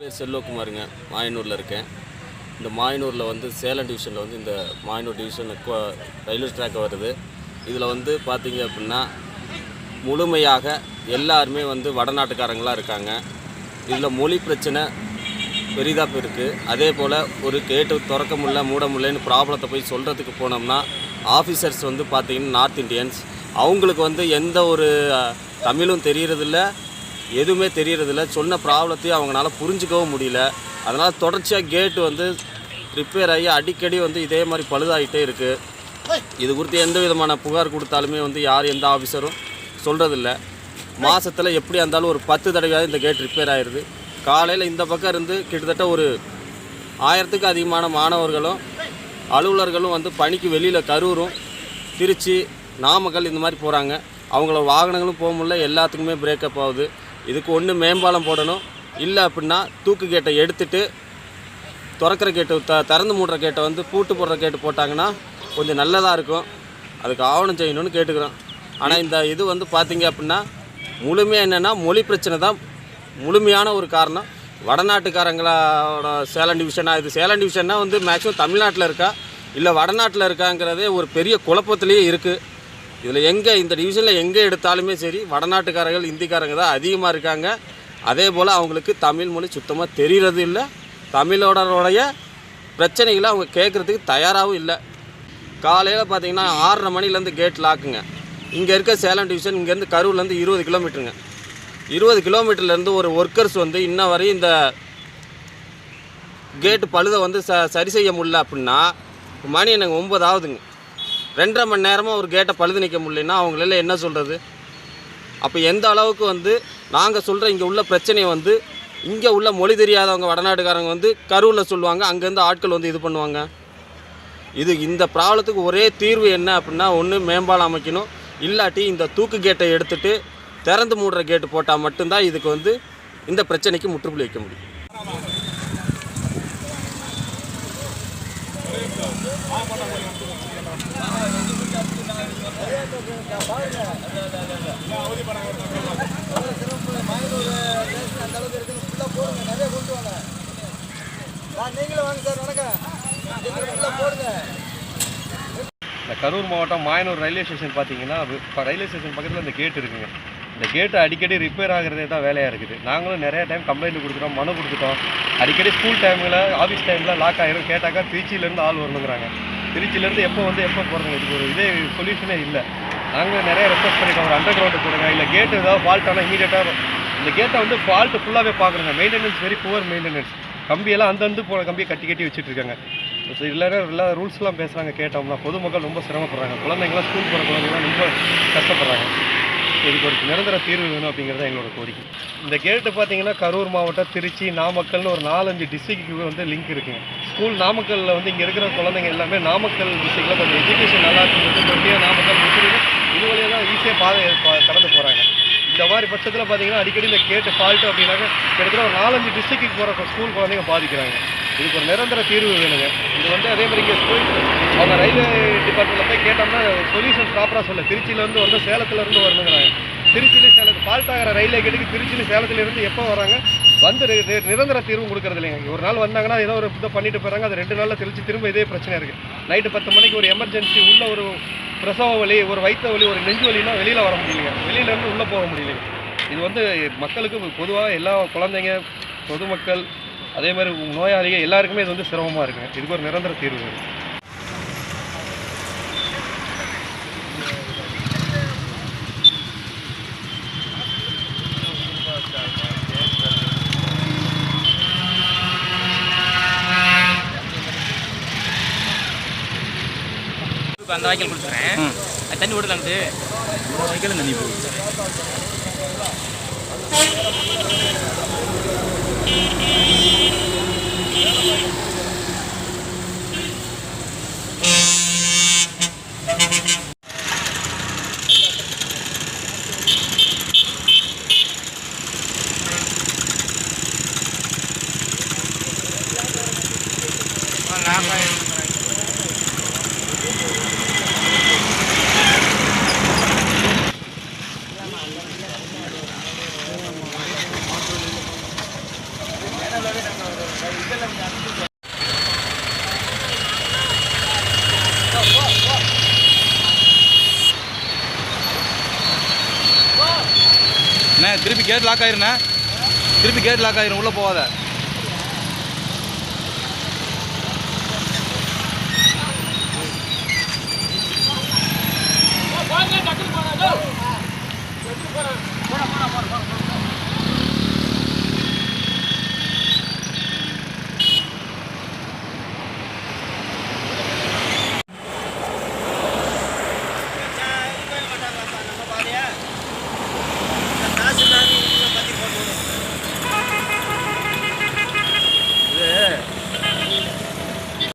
பேர் செல்வகுமாருங்க. மாயனூரில் இருக்கேன். இந்த மாயனூரில் வந்து சேலம் டிவிஷனில் வந்து இந்த மாயனூர் டிவிஷன் ரயில்வே ட்ராக் வருது. இதில் வந்து பார்த்திங்க அப்படின்னா முழுமையாக எல்லாருமே வந்து வடநாட்டுக்காரங்களாக இருக்காங்க. இதில் மொழி பிரச்சனை பெரிதாக இருக்குது. அதே போல் ஒரு கேட்டு திறக்க முடியல மூட முடியலன்னு ப்ராப்ளத்தை போய் சொல்கிறதுக்கு போனோம்னா ஆஃபீஸர்ஸ் வந்து பார்த்திங்கன்னா நார்த் இண்டியன்ஸ், அவங்களுக்கு வந்து எந்த ஒரு தமிழும் தெரியறதில்ல, எதுவுமே தெரியறதில்ல. சொன்ன ப்ராப்ளத்தையும் அவங்களால புரிஞ்சிக்கவும் முடியல. அதனால் தொடர்ச்சியாக கேட்டு வந்து ரிப்பேர் ஆகி அடிக்கடி வந்து இதே மாதிரி பழுதாகிட்டே இருக்குது. இது குறித்து எந்த விதமான புகார் கொடுத்தாலுமே வந்து யார் எந்த ஆஃபீஸரும் சொல்கிறதில்ல. மாதத்தில் எப்படியா இருந்தாலும் ஒரு 10 தடவையாவது இந்த கேட் ரிப்பேர் ஆகிடுது. காலையில் இந்த பக்கம் இருந்து கிட்டத்தட்ட ஒரு 1000க்கு அதிகமான மாணவர்களும் அலுவலர்களும் வந்து பணிக்கு வெளியில் கரூரும் திருச்சி நாமக்கல் இந்த மாதிரி போகிறாங்க. அவங்கள வாகனங்களும் போக முடியல, எல்லாத்துக்குமே பிரேக்கப் ஆகுது. இதுக்கு ஒன்று மேம்பாலம் போடணும், இல்லை அப்படின்னா தூக்கு கேட்டை எடுத்துகிட்டு திறக்கிற கேட்டு திறந்து மூடுற கேட்டை வந்து பூட்டு போடுற கேட்டு போட்டாங்கன்னா கொஞ்சம் நல்லதாக இருக்கும். அதுக்கு ஆவணம் செய்யணும்னு கேட்டுக்கிறோம். ஆனால் இந்த இது வந்து பார்த்திங்க அப்படின்னா முழுமையாக என்னென்னா மொழி பிரச்சனை தான் முழுமையான ஒரு காரணம். வடநாட்டுக்காரங்களோட சேலம் டிவிஷனாக, இது சேலம் டிவிஷன்னா வந்து மேக்ஸிமம் தமிழ்நாட்டில் இருக்கா இல்லை வடநாட்டில் இருக்காங்கிறதே ஒரு பெரிய குழப்பத்திலேயே இருக்குது. இதில் எங்கே இந்த டிவிஷனில் எங்கே எடுத்தாலுமே சரி வடநாட்டுக்காரர்கள் இந்திக்காரங்க தான் அதிகமாக இருக்காங்க. அதே போல் அவங்களுக்கு தமிழ் மொழி சுத்தமாக தெரிகிறது இல்லை. தமிழோடைய பிரச்சனைகளை அவங்க கேட்குறதுக்கு தயாராகவும் இல்லை. காலையில் பார்த்திங்கன்னா 6:30 மணிலேருந்து கேட் லாக்குங்க. இங்கே இருக்க சேலம் டிவிஷன் இங்கேருந்து கரூர்லேருந்து 20 கிலோமீட்டருங்க. 20 கிலோமீட்டர்லேருந்து ஒரு ஒர்க்கர்ஸ் வந்து இன்ன வரையும் இந்த கேட்டு பழுதை வந்து சரி செய்ய முடியல அப்படின்னா மணி எனக்கு 9 ஆகுதுங்க. 2.5 மணி நேரமாக ஒரு கேட்டை பழுது நிற்க முடியலன்னா அவங்களால என்ன சொல்கிறது? அப்போ எந்த அளவுக்கு வந்து நாங்கள் சொல்கிற இங்கே உள்ள பிரச்சனையை வந்து இங்கே உள்ள மொழி தெரியாதவங்க வடநாட்டுக்காரங்க வந்து கரூரில் சொல்லுவாங்க, அங்கேருந்து ஆட்கள் வந்து இது பண்ணுவாங்க. இந்த ப்ராப்ளத்துக்கு ஒரே தீர்வு என்ன அப்படின்னா, ஒன்று மேம்பாலம் அமைக்கணும், இல்லாட்டி இந்த தூக்கு கேட்டை எடுத்துகிட்டு திறந்து மூடுற கேட்டு போட்டால் மட்டும்தான் இதுக்கு வந்து இந்த பிரச்சனைக்கு முற்றுப்புள்ளி வைக்க முடியும். இந்த கரூர் மாவட்டம் மாயனூர் ரயில்வே ஸ்டேஷன் பார்த்தீங்கன்னா ரயில்வே ஸ்டேஷன் பக்கத்தில் இந்த கேட் இருக்குங்க. இந்த கேட்டு அடிக்கடி ரிப்பேர் ஆகிறதே தான் வேலையாக இருக்குது. நாங்களும் நிறைய டைம் கம்ப்ளைண்ட் கொடுத்துட்டோம், மனு கொடுத்துட்டோம். அடிக்கடி ஸ்கூல் டைமில் ஆஃபீஸ் டைமில் லாக் ஆகிரும். கேட்டாக்கா திருச்சியிலேருந்து ஆள் வரணுங்கிறாங்க. திருச்சியிலேருந்து எப்போ போகிறோங்க? இதுக்கு ஒரு இதே சொல்யூஷனே இல்லை. நாங்கள் நிறைய ரெக்வஸ்ட் பண்ணிட்டோம், ஒரு அண்டர் கிரவுண்டு போடுங்க, இல்லை கேட்டு ஏதாவது ஃபால்ட் ஆனால் இமீடியட்டாக இந்த கேட்டை வந்து ஃபால்ட்டு ஃபுல்லாகவே பார்க்குறோங்க. Maintenance very poor maintenance. கம்பியெல்லாம் அந்தந்து போன கம்பியை கட்டி வச்சுட்ருக்காங்க. எல்லா ரூல்ஸ்லாம் பேசுகிறாங்க. கேட்டோம்னா பொதுமக்கள் ரொம்ப சிரமப்படுறாங்க. குழந்தைங்களாம் ஸ்கூல் போகிற குழந்தைங்களாம் ரொம்ப கஷ்டப்படுறாங்க. இதுக்கு ஒரு நிரந்தர தீர்வு வேணும் அப்படிங்கிறது எங்களோட கோரிக்கை. இந்த கேட்டு பார்த்தீங்கன்னா கரூர் மாவட்டம், திருச்சி, நாமக்கல்னு ஒரு 4-5 டிஸ்ட்ரிக்ட்டுக்கு வந்து லிங்க் இருக்குங்க. ஸ்கூல் நாமக்கல்லில் வந்து இங்கே இருக்கிற குழந்தைங்க எல்லாமே நாமக்கல் டிஸ்ட்ரிக்டில் கொஞ்சம் எஜுகேஷன் நல்லா இருக்குது, நாமக்கல் முஸ்லீம் இது வழியாக தான் ஈஸியாக பாதை கடந்து போகிறாங்க. இந்த மாதிரி பட்சத்தில் பார்த்தீங்கன்னா அடிக்கடி இந்த கேட்டு ஃபால்ட்டு அப்படின்னாக்க கிட்டத்தட்ட ஒரு 4-5 டிஸ்ட்ரிக்ட்டுக்கு போகிற ஸ்கூல் குழந்தைங்க பாதிக்கிறாங்க. இதுக்கு ஒரு நிரந்தர தீர்வு வேணுங்க. இது வந்து அதே மாதிரி இங்கே ஸ்கூல் அவங்க ரயில்வே டிபார்ட்மெண்ட்டில் போய் கேட்டோம்னா சொல்யூஷன் ப்ராப்பராக சொல்ல. திருச்சியிலேருந்து வரணும், சேலத்துலேருந்து வரணுங்கிறாங்க. திருச்சியிலே சேலத்து ஃபால்ட் ஆகிற ரயில்வே கேட்டுக்கு திருச்சியில் சேலத்துலேருந்து எப்போ வராங்க? வந்து நிரந்தர தீர்வும் கொடுக்குறது இல்லைங்க. ஒரு நாள் வந்தாங்கன்னா ஏதோ ஒரு இதை பண்ணிட்டு போகிறாங்க. அது 2 நாளில் திருச்சி திரும்ப இதே பிரச்சனை இருக்குது. நைட்டு 10 மணிக்கு ஒரு எமர்ஜென்சி உள்ள ஒரு பிரசவ வலி, ஒரு வயிற்று வலி, ஒரு நெஞ்சு வலினா வெளியில் வர முடியலைங்க. வெளியிலேருந்து உள்ளே போக முடியலைங்க. இது வந்து மக்களுக்கு பொதுவாக எல்லா குழந்தைங்க, பொதுமக்கள், அதே மாதிரி நோயாளிகள் எல்லாருக்குமே இது வந்து சிரமமாக இருக்குங்க. இதுக்கு ஒரு நிரந்தர தீர்வு வேணும். அந்த வாய்க்கால் கொடுத்துறேன், அது தண்ணி விடலான்ட்டு வாய்க்கால் தண்ணி போகுது. அண்ணே திருப்பி கேட் லாக் ஆயிருண்ணே, திருப்பி கேட் லாக் ஆயிரும், உள்ளே போகாத.